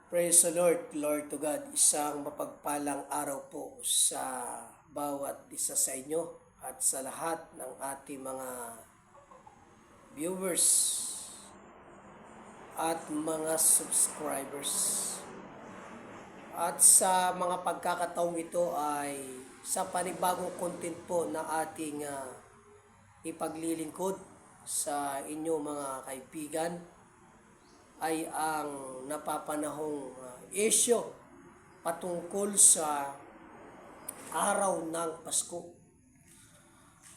Praise the Lord, glory to God. Isang mapagpalang araw po sa bawat isa sa inyo at sa lahat ng ating mga viewers at mga subscribers. At sa mga pagkakataong ito ay sa panibagong content po na ating ipaglilingkod sa inyo mga kaibigan ay ang napapanahong issue patungkol sa araw ng Pasko.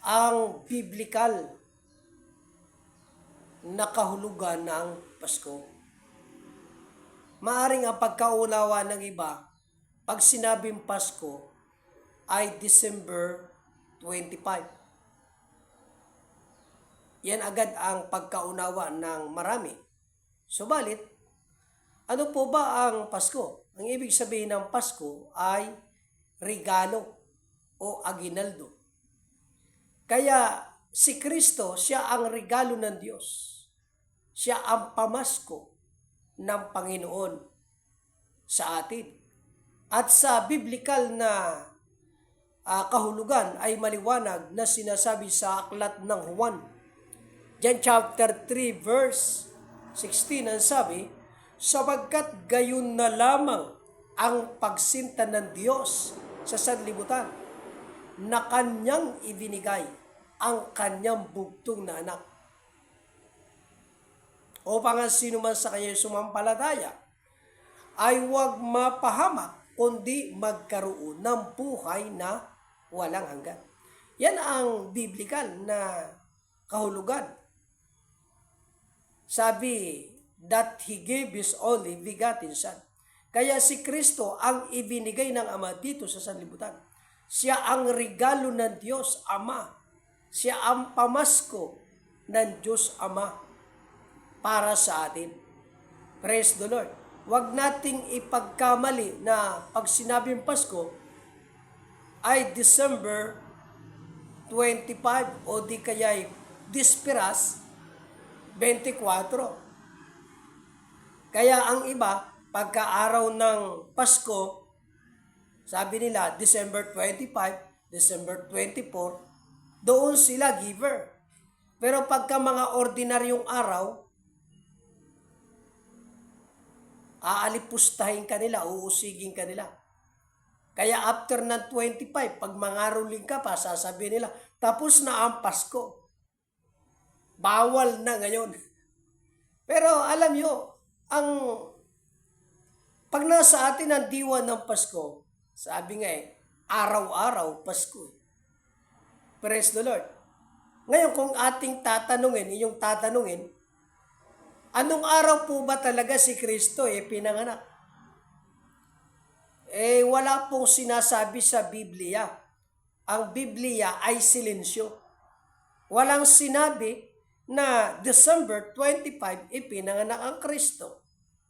Ang biblikal na kahulugan ng Pasko. Maaring ang pagkaunawa ng iba, pag sinabing Pasko, ay December 25. Yan agad ang pagkaunawa ng marami. Subalit, ano po ba ang Pasko? Ang ibig sabihin ng Pasko ay regalo o aginaldo. Kaya si Kristo, siya ang regalo ng Diyos. Siya ang pamasko ng Panginoon sa atin. At sa biblikal na kahulugan ay maliwanag na sinasabi sa aklat ng Juan. John chapter 3 verse 16 ang sabi, sapagkat gayon na lamang ang pagsinta ng Diyos sa sanlibutan na kanyang ibinigay ang kanyang bugtong na anak. Upang ang sino man sa kanya sumampalataya ay huwag mapahamak kundi magkaroon ng buhay na walang hanggan. Yan ang biblikal na kahulugan. Sabi, that He gave His only begotten Son. Kaya si Kristo ang ibinigay ng Ama dito sa sanlibutan. Siya ang regalo ng Diyos Ama. Siya ang pamasko ng Diyos Ama para sa atin. Praise the Lord. Huwag nating ipagkamali na pag sinabing Pasko ay December 25 o di kaya'y Disperas 24. Kaya ang iba, pagka-araw ng Pasko, sabi nila December 25, December 24, doon sila giver. Pero pagka mga ordinaryong araw, aalipustahin kanila, uusigin kanila. Kaya after ng 25, pag mangaroling ka pa, sasabihin nila, tapos na ang Pasko. Bawal na ngayon. Pero alam nyo, pag nasa atin ang diwa ng Pasko, sabi nga araw-araw Pasko. Praise the Lord. Ngayon kung ating inyong tatanungin, anong araw po ba talaga si Kristo pinanganak? Wala pong sinasabi sa Biblia. Ang Biblia ay silensyo. Walang sinabi na December 25 ipinanganak ang Kristo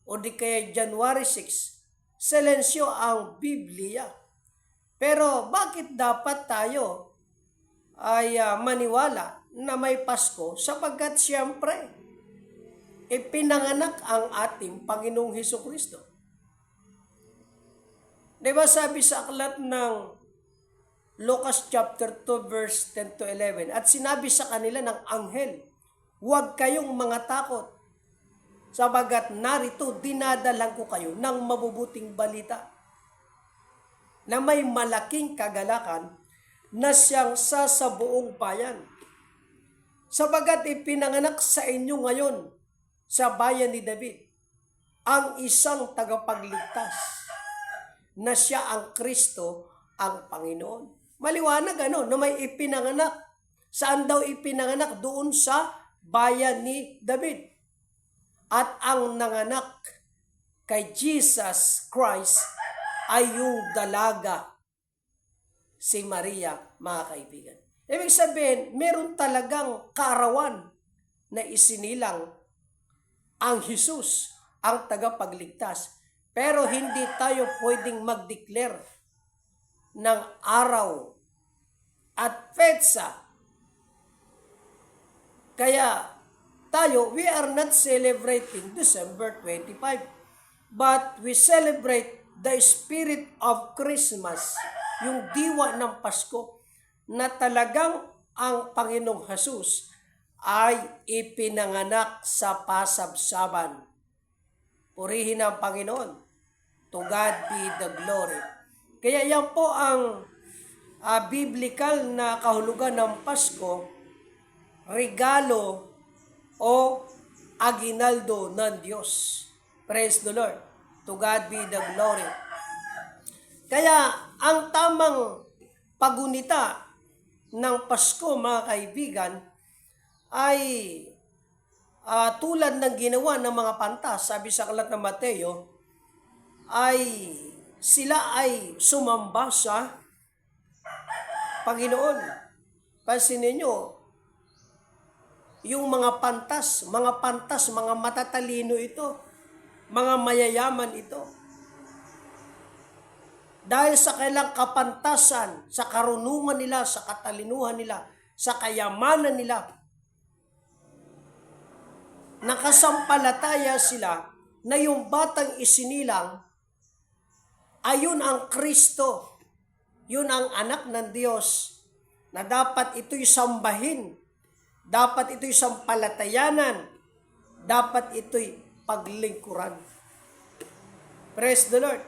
o di kaya January 6, silensyo ang Biblia. Pero bakit dapat tayo ay maniwala na may Pasko? Sapagkat siyempre, ipinanganak ang ating Panginoong Hesukristo. Diba sabi sa aklat ng Lucas chapter 2 verse 10 to 11, at sinabi sa kanila ng anghel, huwag kayong mga takot, sabagat narito dinadalang ko kayo ng mabubuting balita na may malaking kagalakan na siyang sa buong bayan. Sabagat ipinanganak sa inyo ngayon sa bayan ni David ang isang tagapagligtas na siya ang Kristo, ang Panginoon. Maliwanag na may ipinanganak. Saan daw ipinanganak? Doon sa bayan ni David. At ang nanganak kay Jesus Christ ay yung dalaga, si Maria, mga kaibigan. Ibig sabihin, meron talagang kaarawan na isinilang ang Jesus, ang tagapagligtas. Pero hindi tayo pwedeng mag-declare ng araw at petsa. Kaya tayo, we are not celebrating December 25. but we celebrate the spirit of Christmas, yung diwa ng Pasko, na talagang ang Panginoong Jesus ay ipinanganak sa pasabsaban. Purihin ang Panginoon. To God be the glory. Kaya yan po ang biblical na kahulugan ng Pasko, regalo o aginaldo ng Diyos. Praise the Lord. To God be the glory. Kaya ang tamang pagunita ng Pasko, mga kaibigan, ay tulad ng ginawa ng mga pantas, sabi sa aklat ng Mateo, ay sila ay sumamba sa Panginoon. Pansinin nyo, yung mga pantas, mga matatalino ito, mga mayayaman ito. Dahil sa kailang kapantasan, sa karunungan nila, sa katalinuhan nila, sa kayamanan nila, nakasampalataya sila na yung batang isinilang ayun ang Kristo, yun ang anak ng Diyos, na dapat ito'y sambahin, dapat ito'y sampalatayanan, dapat ito'y paglingkuran. Praise the Lord.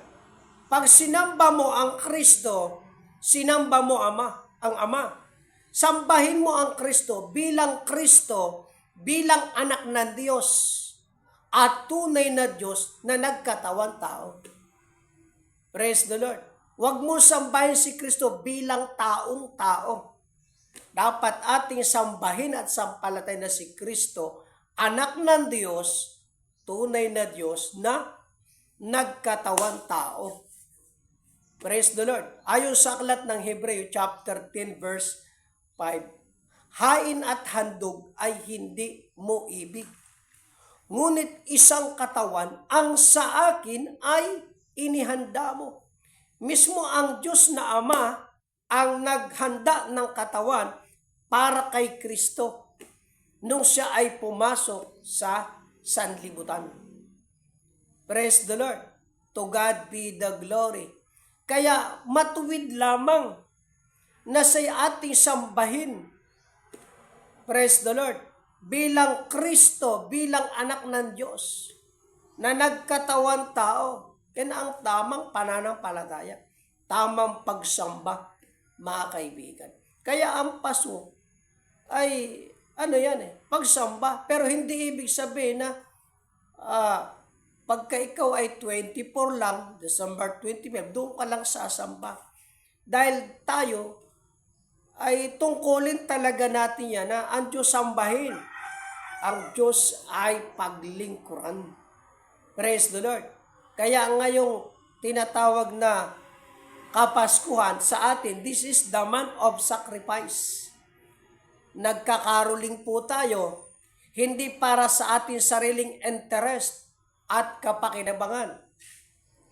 Pag sinamba mo ang Kristo, sinamba mo ang Ama. Sambahin mo ang Kristo, bilang anak ng Diyos, at tunay na Diyos na nagkatawang tao. Praise the Lord. Huwag mo sambahin si Kristo bilang taong tao. Dapat ating sambahin at sampalatayin na si Kristo, anak ng Diyos, tunay na Diyos na nagkatawang tao. Praise the Lord. Ayon sa aklat ng Hebreo chapter 10 verse 5, hain at handog ay hindi mo ibig. Ngunit isang katawan ang sa akin ay inihanda mo. Mismo ang Diyos na Ama ang naghanda ng katawan para kay Kristo nung siya ay pumasok sa sanlibutan. Praise the Lord. To God be the glory. Kaya matuwid lamang na sa ating sambahin, praise the Lord, bilang Kristo, bilang anak ng Diyos, na nagkatawan tao. Yan ang tamang pananampalataya, tamang pagsamba, mga kaibigan. Kaya ang Pasko ay, pagsamba. Pero hindi ibig sabihin na, pagka ikaw ay 24 lang, December 25, doon ka lang sasamba. Dahil tayo ay tungkulin talaga natin yan na ang Diyos sambahin. Ang Diyos ay paglingkuran. Praise the Lord. Kaya ngayong tinatawag na Kapaskuhan sa atin, this is the month of sacrifice. Nagkakaroling po tayo, hindi para sa ating sariling interest at kapakinabangan,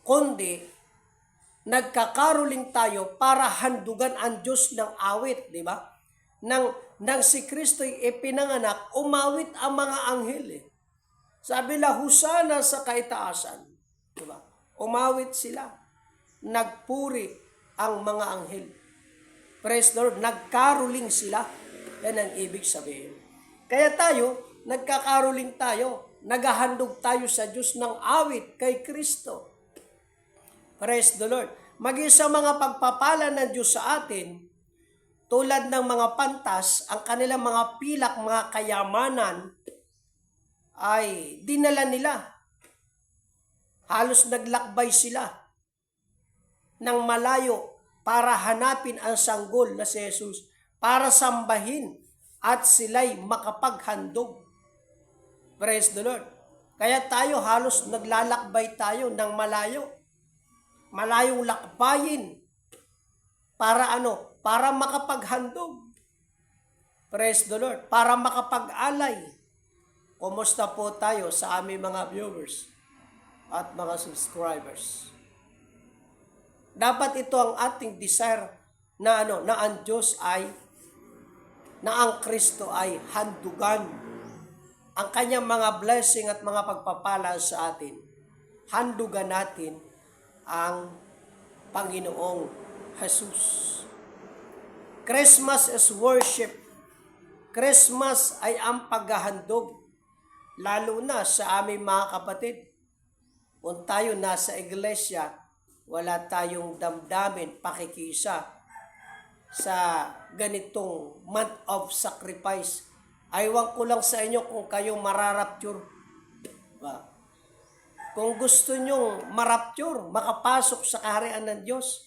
kundi nagkakaroling tayo para handugan ang Diyos ng awit, di ba? Nang si Kristo'y ipinanganak, umawit ang mga anghel. Sabi la, husana sa kaitaasan, di ba? Umawit sila, nagpuri ang mga anghel. Praise the Lord, nagkaroling sila. Yan ang ibig sabihin. Kaya tayo, nagkakaroling tayo, naghahandog tayo sa Diyos ng awit kay Kristo. Praise the Lord. Maging sa mga pagpapala ng Diyos sa atin, tulad ng mga pantas, ang kanilang mga pilak, mga kayamanan, ay dinala nila. Halos naglakbay sila ng malayo para hanapin ang sanggol na si Jesus, para sambahin at sila'y makapaghandog. Praise the Lord. Kaya tayo halos naglalakbay tayo ng malayo. Malayong lakbayin. Para ano? Para makapaghandog. Praise the Lord. Para makapag-alay. Kumusta po tayo sa aming mga viewers at mga subscribers? Dapat ito ang ating desire na na ang Diyos ay, na ang Kristo ay handugan ang kanyang mga blessing at mga pagpapala sa atin handugan natin ang Panginoong Jesus. Christmas is worship. Christmas ay ang paghahandog, lalo na sa aming mga kapatid. Kung tayo nasa iglesia, wala tayong damdamin, pakikisa sa ganitong month of sacrifice. Aywan ko lang sa inyo kung kayo mararapture. Ba? Kung gusto nyong marapture, makapasok sa kaharian ng Diyos,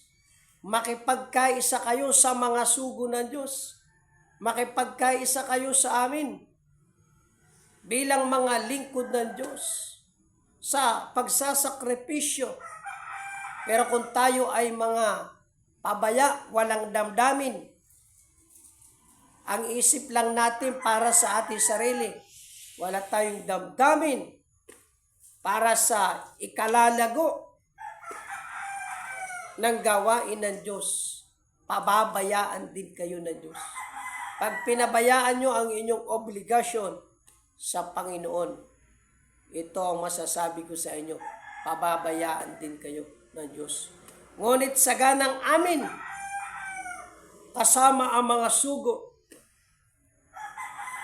makipagkaisa kayo sa mga sugo ng Diyos, makipagkaisa kayo sa amin bilang mga lingkod ng Diyos sa pagsasakripisyo. Pero kung tayo ay mga pabaya, walang damdamin, ang isip lang natin para sa ating sarili, wala tayong damdamin para sa ikalalago ng gawain ng Diyos, pababayaan din kayo ng Diyos. Pag pinabayaan nyo ang inyong obligasyon sa Panginoon, ito ang masasabi ko sa inyo, pababayaan din kayo ng Diyos. Ngunit sa ganang amin, kasama ang mga sugo,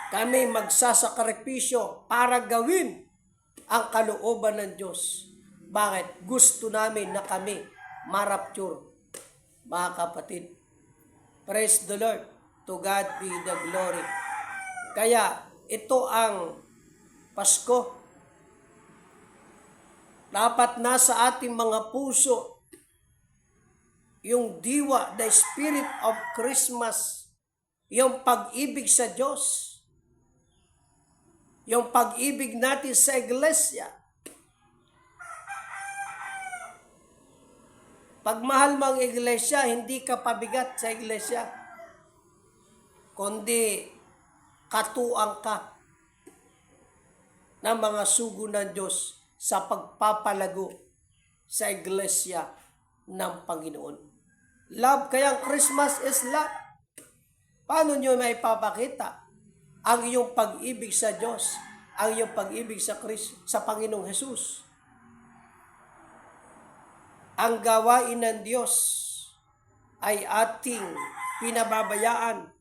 kami magsasakripisyo para gawin ang kalooban ng Diyos. Bakit? Gusto namin na kami marapture, mga kapatid. Praise the Lord. To God be the glory. Kaya ito ang Pasko. Dapat nasa ating mga puso yung diwa, the spirit of Christmas, yung pag-ibig sa Diyos, yung pag-ibig natin sa iglesia. Pag mahal mo ang iglesia, hindi ka pabigat sa iglesia, kundi katuang ka ng mga sugo ng Diyos sa pagpapalago sa iglesia ng Panginoon. Love, kaya Christmas is love. Paano nyo may papakita ang iyong pag-ibig sa Diyos, ang iyong pag-ibig sa Panginoong Jesus? Ang gawain ng Diyos ay ating pinababayaan.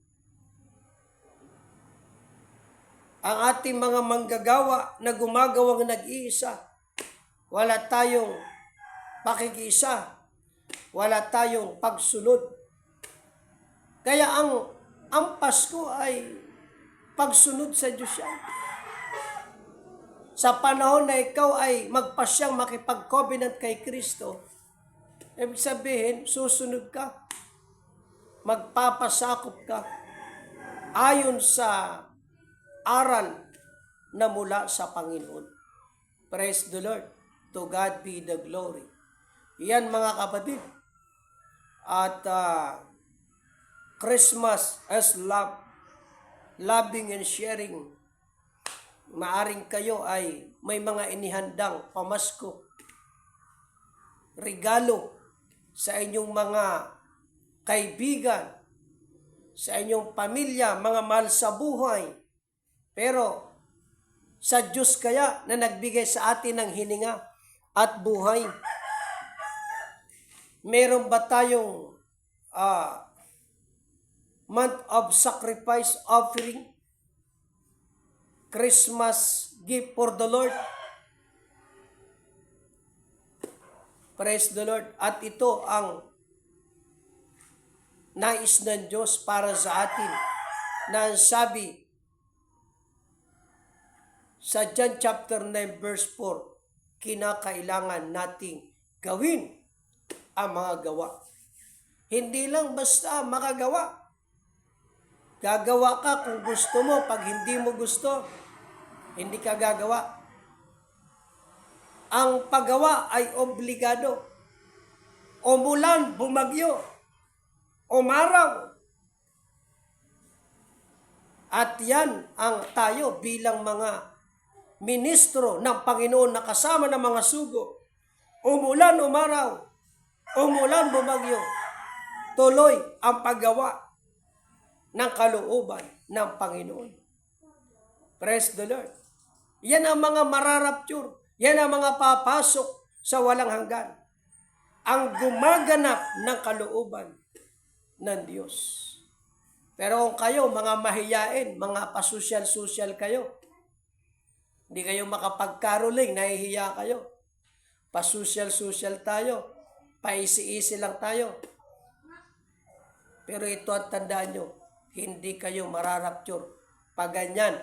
Ang ating mga manggagawa na gumagawang nag-iisa, wala tayong pakikisa, wala tayong pagsunod. Kaya ang Pasko ay pagsunod sa Diyos yan. Sa panahon na ikaw ay magpasyang makipag-covenant kay Kristo, ibig sabihin, susunod ka, magpapasakop ka, ayon sa aral na mula sa Panginoon. Praise the Lord. To God be the glory. Yan mga kapatid. At Christmas as love, loving and sharing. Maaring kayo ay may mga inihandang pamasko, regalo sa inyong mga kaibigan, sa inyong pamilya, mga mahal sa buhay. Pero sa Diyos kaya na nagbigay sa atin ng hininga at buhay, meron ba tayong month of sacrifice offering? Christmas gift for the Lord? Praise the Lord. At ito ang nais ng Diyos para sa atin, na sabi sa John chapter 9 verse 4, kinakailangan nating gawin ang mga gawa. Hindi lang basta makagawa. Gagawa ka kung gusto mo. Pag hindi mo gusto, hindi ka gagawa. Ang paggawa ay obligado. Umulan, bumagyo, umaraw. At yan ang tayo bilang mga ministro ng Panginoon na kasama ng mga sugo. Umulan, umaraw, umulan, bumagyo, tuloy ang paggawa ng kalooban ng Panginoon. Praise the Lord. Yan ang mga mararapture. Yan ang mga papasok sa walang hanggan, ang gumaganap ng kalooban ng Diyos. Pero kung kayo, mga mahiyain, mga pasosyal-sosyal kayo, hindi kayo makapag-caroling, nahihiya kayo. Pasosyal-sosyal tayo, paisi-isi lang tayo. Pero ito ang tandaan nyo, hindi kayo mararapture pag ganyan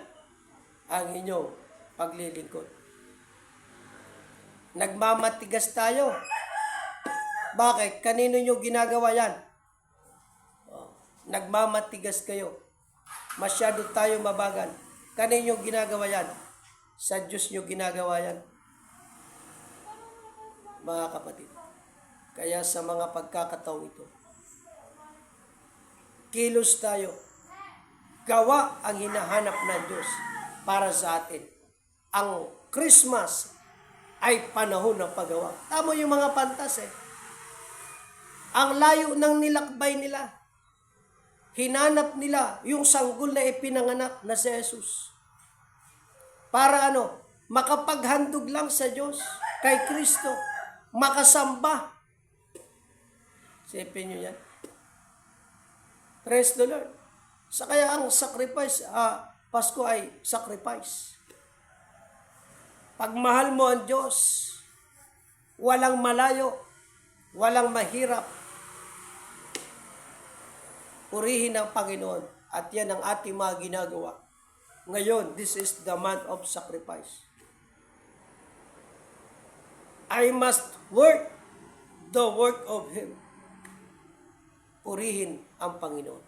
ang inyong paglilingkod. Nagmamatigas tayo. Bakit? Kanino nyo ginagawa yan? Nagmamatigas kayo. Masyado tayo mabagal. Kanino nyo ginagawa yan? Sa Diyos nyo ginagawa yan. Mga kapatid. Kaya sa mga pagkakataong ito, kilos tayo. Gawa ang hinahanap ng Diyos para sa atin. Ang Christmas ay panahon ng paggawa. Tama yung mga pantas eh. Ang layo ng nilakbay nila. Hinanap nila yung sanggol na ipinanganak na si Jesus. Para makapaghandog lang sa Diyos, kay Kristo, makasamba. Sipin nyo yan. Praise the Lord. Sa kaya ang sacrifice, Pasko ay sacrifice. Pagmahal mo ang Diyos, walang malayo, walang mahirap. Purihin ang Panginoon. At yan ang ating mga ginagawa. Ngayon, this is the month of sacrifice. I must work the work of Him. Purihin ang Panginoon.